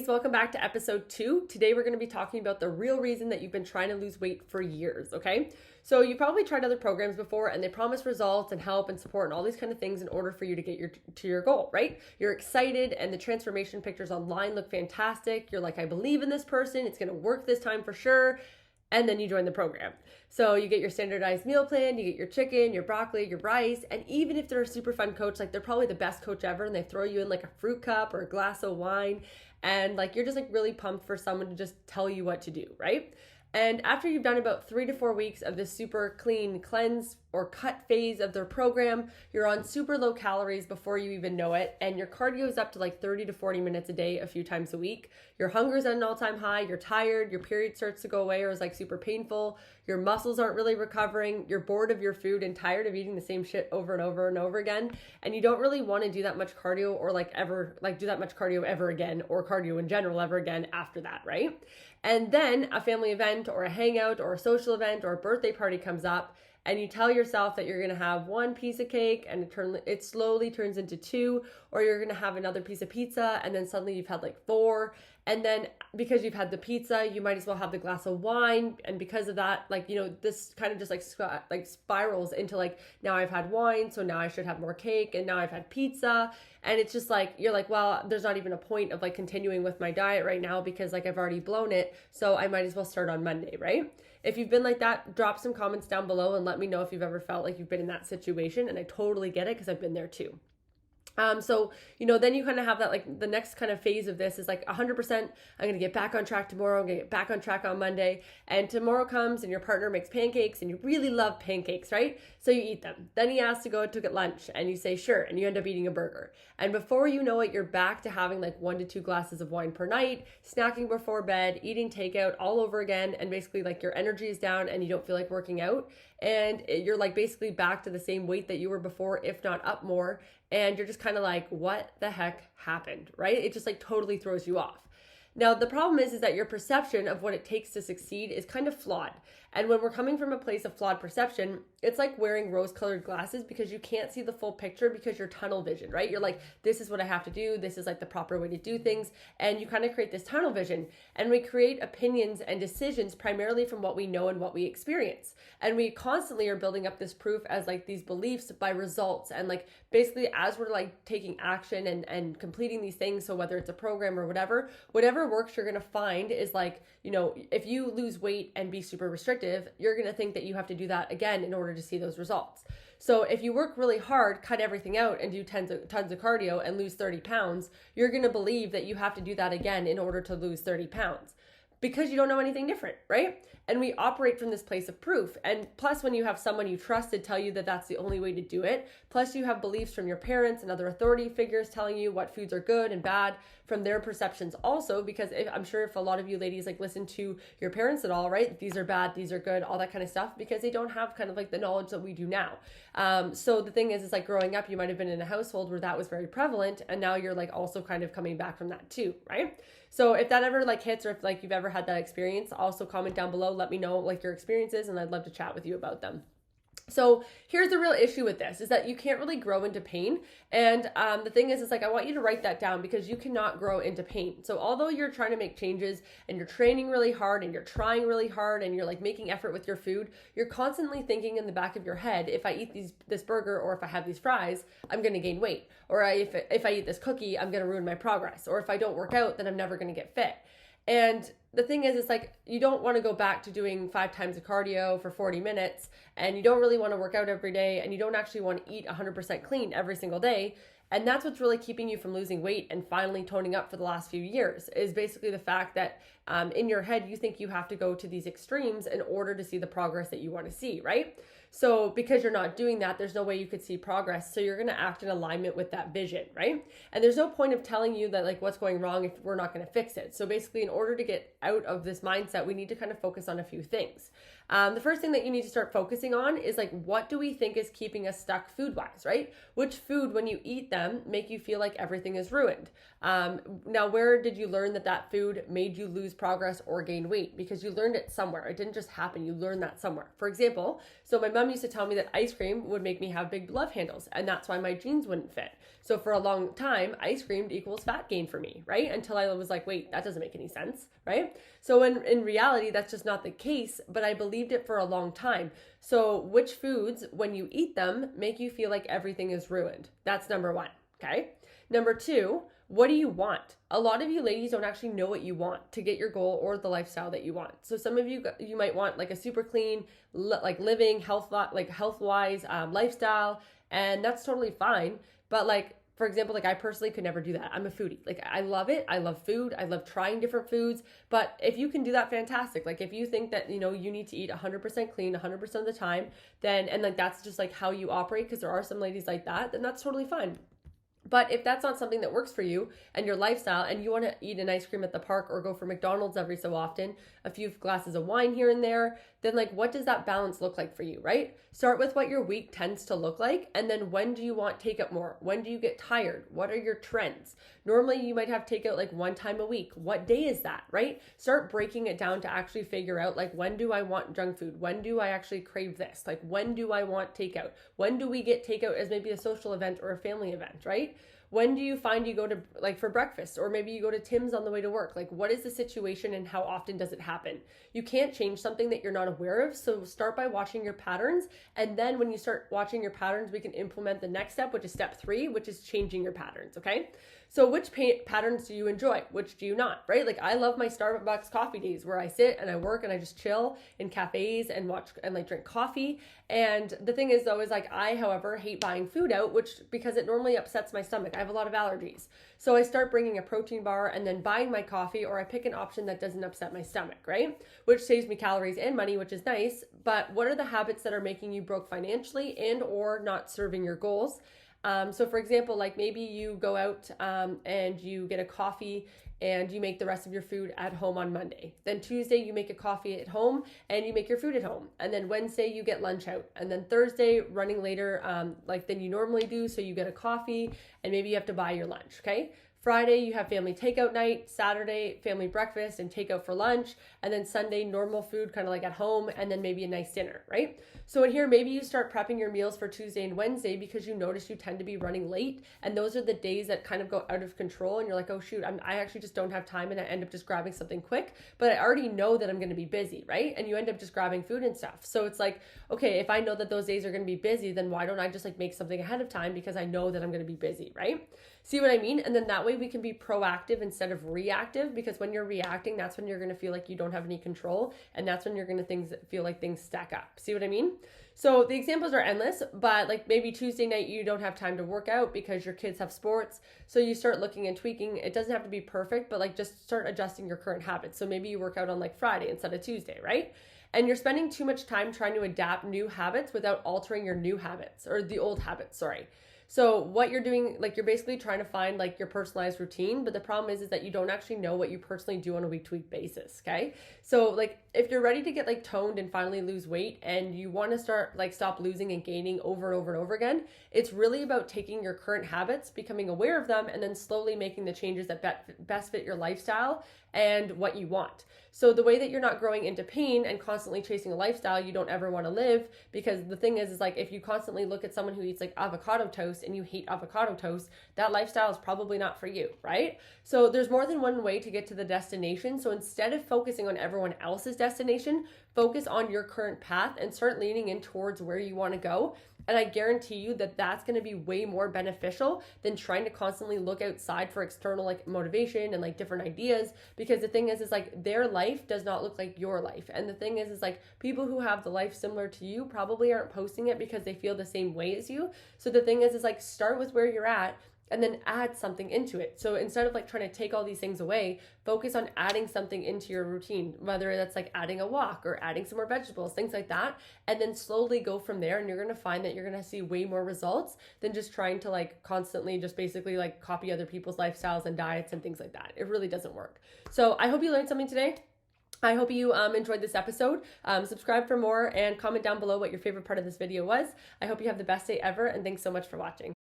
ladies, welcome back to episode 2. Today we're going to be talking about the real reason that you've been trying to lose weight for years, okay? So you probably tried other programs before and they promise results and help and support and all these kind of things in order for you to get to your goal, right? You're excited and the transformation pictures online look fantastic. You're like, I believe in this person. It's going to work this time for sure. And then you join the program. So you get your standardized meal plan, you get your chicken, your broccoli, your rice, and even if they're a super fun coach, like they're probably the best coach ever and they throw you in like a fruit cup or a glass of wine and like you're just like really pumped for someone to just tell you what to do, right? And after you've done about 3 to 4 weeks of this super clean cleanse or cut phase of their program, you're on super low calories before you even know it. And your cardio is up to like 30 to 40 minutes a day, a few times a week. Your hunger is at an all-time high. You're tired. Your period starts to go away or is like super painful. Your muscles aren't really recovering. You're bored of your food and tired of eating the same shit over and over and over again. And you don't really want to do that much cardio or like ever, like do that much cardio ever again or cardio in general ever again after that, right? And then a family event or a hangout or a social event or a birthday party comes up and you tell yourself that you're going to have one piece of cake and it slowly turns into 2, or you're going to have another piece of pizza and then suddenly you've had like 4. And then because you've had the pizza, you might as well have the glass of wine. And because of that, like, you know, this kind of just like spirals into like, now I've had wine, so now I should have more cake. And now I've had pizza. And it's just like, you're like, well, there's not even a point of like continuing with my diet right now because like I've already blown it. So I might as well start on Monday, right? If you've been like that, drop some comments down below and let me know if you've ever felt like you've been in that situation. And I totally get it because I've been there too. So, you know, then you kind of have that, like the next kind of phase of this is like 100%, I'm going to get back on track tomorrow. I'm going to get back on track on Monday. And tomorrow comes and your partner makes pancakes and you really love pancakes, right? So you eat them. Then he asks to go to get lunch and you say, sure. And you end up eating a burger. And before you know it, you're back to having like 1 to 2 glasses of wine per night, snacking before bed, eating takeout all over again. And basically like your energy is down and you don't feel like working out. And you're like basically back to the same weight that you were before, if not up more. And you're just kind of like, what the heck happened, right? It just like totally throws you off. Now, the problem is that your perception of what it takes to succeed is kind of flawed. And when we're coming from a place of flawed perception, it's like wearing rose-colored glasses because you can't see the full picture because you're tunnel vision, right? You're like, this is what I have to do. This is like the proper way to do things. And you kind of create this tunnel vision. And we create opinions and decisions primarily from what we know and what we experience. And we constantly are building up this proof as like these beliefs by results. And like basically as we're like taking action and completing these things, so whether it's a program or whatever works, you're going to find is like, you know, if you lose weight and be super restrictive, you're going to think that you have to do that again in order to see those results. So if you work really hard, cut everything out and do tons of cardio and lose 30 pounds, you're going to believe that you have to do that again in order to lose 30 pounds because you don't know anything different, right? And we operate from this place of proof. And plus, when you have someone you trusted tell you that that's the only way to do it, plus you have beliefs from your parents and other authority figures telling you what foods are good and bad from their perceptions also, because I'm sure if a lot of you ladies like listen to your parents at all, right? These are bad, these are good, all that kind of stuff, because they don't have kind of like the knowledge that we do now. So the thing is like growing up, you might have been in a household where that was very prevalent. And now you're like also kind of coming back from that too, right? So if that ever like hits or if like you've ever had that experience, also comment down below, let me know like your experiences and I'd love to chat with you about them. So here's the real issue with this is that you can't really grow into pain. And the thing is like, I want you to write that down because you cannot grow into pain. So although you're trying to make changes and you're training really hard and you're trying really hard and you're like making effort with your food, you're constantly thinking in the back of your head, if I eat this burger or if I have these fries, I'm going to gain weight. Or if I eat this cookie, I'm going to ruin my progress. Or if I don't work out, then I'm never going to get fit. And the thing is, it's like, you don't want to go back to doing 5 times of cardio for 40 minutes and you don't really want to work out every day and you don't actually want to eat 100% clean every single day. And that's what's really keeping you from losing weight and finally toning up for the last few years is basically the fact that in your head, you think you have to go to these extremes in order to see the progress that you want to see, right? So because you're not doing that, there's no way you could see progress. So you're going to act in alignment with that vision, right? And there's no point of telling you that like what's going wrong if we're not going to fix it. So basically in order to get out of this mindset, we need to kind of focus on a few things. The first thing that you need to start focusing on is like, what do we think is keeping us stuck food wise, right? Which food, when you eat them, make you feel like everything is ruined? Now, where did you learn that that food made you lose progress or gain weight? Because you learned it somewhere. It didn't just happen. You learned that somewhere. For example, so my mom used to tell me that ice cream would make me have big love handles, and that's why my jeans wouldn't fit. So for a long time, ice cream equals fat gain for me, right? Until I was like, wait, that doesn't make any sense, right? So in reality, that's just not the case, but I believed it for a long time. So which foods, when you eat them, make you feel like everything is ruined? That's number one, okay? Number two, what do you want? A lot of you ladies don't actually know what you want to get your goal or the lifestyle that you want. So some of you might want like a super clean, like living health-wise lifestyle, and that's totally fine. But like, for example, like I personally could never do that. I'm a foodie. Like I love it. I love food. I love trying different foods. But if you can do that, fantastic. Like if you think that, you need to eat 100% clean 100% of the time, then, and like that's just like how you operate, because there are some ladies like that, then that's totally fine. But if that's not something that works for you and your lifestyle, and you want to eat an ice cream at the park or go for McDonald's every so often, a few glasses of wine here and there, then like what does that balance look like for you, right? Start with what your week tends to look like, and then when do you want takeout more? When do you get tired? What are your trends? Normally you might have takeout like one time a week. What day is that, right? Start breaking it down to actually figure out like, when do I want junk food? When do I actually crave this? Like when do I want takeout? When do we get takeout as maybe a social event or a family event, right? When do you find you go to like for breakfast, or maybe you go to Tim's on the way to work? Like what is the situation and how often does it happen? You can't change something that you're not aware of. So start by watching your patterns. And then when you start watching your patterns, we can implement the next step, which is step 3, which is changing your patterns. Okay. So which patterns do you enjoy? Which do you not, right? Like I love my Starbucks coffee days where I sit and I work and I just chill in cafes and watch and like drink coffee. And the thing is though, is like I, however, hate buying food out, because it normally upsets my stomach. I have a lot of allergies. So I start bringing a protein bar and then buying my coffee, or I pick an option that doesn't upset my stomach, right? Which saves me calories and money, which is nice. But what are the habits that are making you broke financially and or not serving your goals? So for example, like maybe you go out and you get a coffee and you make the rest of your food at home on Monday. Then Tuesday you make a coffee at home and you make your food at home. And then Wednesday you get lunch out. And then Thursday running later than you normally do. So you get a coffee and maybe you have to buy your lunch, okay? Friday, you have family takeout night. Saturday, family breakfast and takeout for lunch. And then Sunday, normal food, kind of like at home, and then maybe a nice dinner, right? So in here, maybe you start prepping your meals for Tuesday and Wednesday because you notice you tend to be running late. And those are the days that kind of go out of control. And you're like, oh, shoot, I actually just don't have time. And I end up just grabbing something quick. But I already know that I'm going to be busy, right? And you end up just grabbing food and stuff. So it's like, okay, if I know that those days are going to be busy, then why don't I just like make something ahead of time because I know that I'm going to be busy, right? See what I mean? And then that way we can be proactive instead of reactive, because when you're reacting, that's when you're going to feel like you don't have any control. And that's when you're going to feel like things stack up. See what I mean? So the examples are endless, but like maybe Tuesday night, you don't have time to work out because your kids have sports. So you start looking and tweaking. It doesn't have to be perfect, but like just start adjusting your current habits. So maybe you work out on like Friday instead of Tuesday, right? And you're spending too much time trying to adapt new habits without altering your new habits, or the old habits, sorry. So what you're doing, like you're basically trying to find like your personalized routine, but the problem is that you don't actually know what you personally do on a week-to-week basis, okay? So like if you're ready to get like toned and finally lose weight, and you want to start like stop losing and gaining over and over and over again, it's really about taking your current habits, becoming aware of them, and then slowly making the changes that best fit your lifestyle and what you want. So the way that you're not growing into pain and constantly chasing a lifestyle you don't ever want to live, because the thing is like if you constantly look at someone who eats like avocado toast and you hate avocado toast, that lifestyle is probably not for you, right? So there's more than one way to get to the destination. So instead of focusing on everyone else's destination, focus on your current path and start leaning in towards where you want to go. And I guarantee you that that's going to be way more beneficial than trying to constantly look outside for external like motivation and like different ideas. Because the thing is like their life does not look like your life. And the thing is like people who have the life similar to you probably aren't posting it because they feel the same way as you. So the thing is like start with where you're at and then add something into it. So instead of like trying to take all these things away, focus on adding something into your routine, whether that's like adding a walk or adding some more vegetables, things like that, and then slowly go from there. And you're going to find that you're going to see way more results than just trying to like constantly just basically like copy other people's lifestyles and diets and things like that. It really doesn't work. So I hope you learned something today. I hope you enjoyed this episode. Subscribe for more and comment down below what your favorite part of this video was. I hope you have the best day ever, and thanks so much for watching.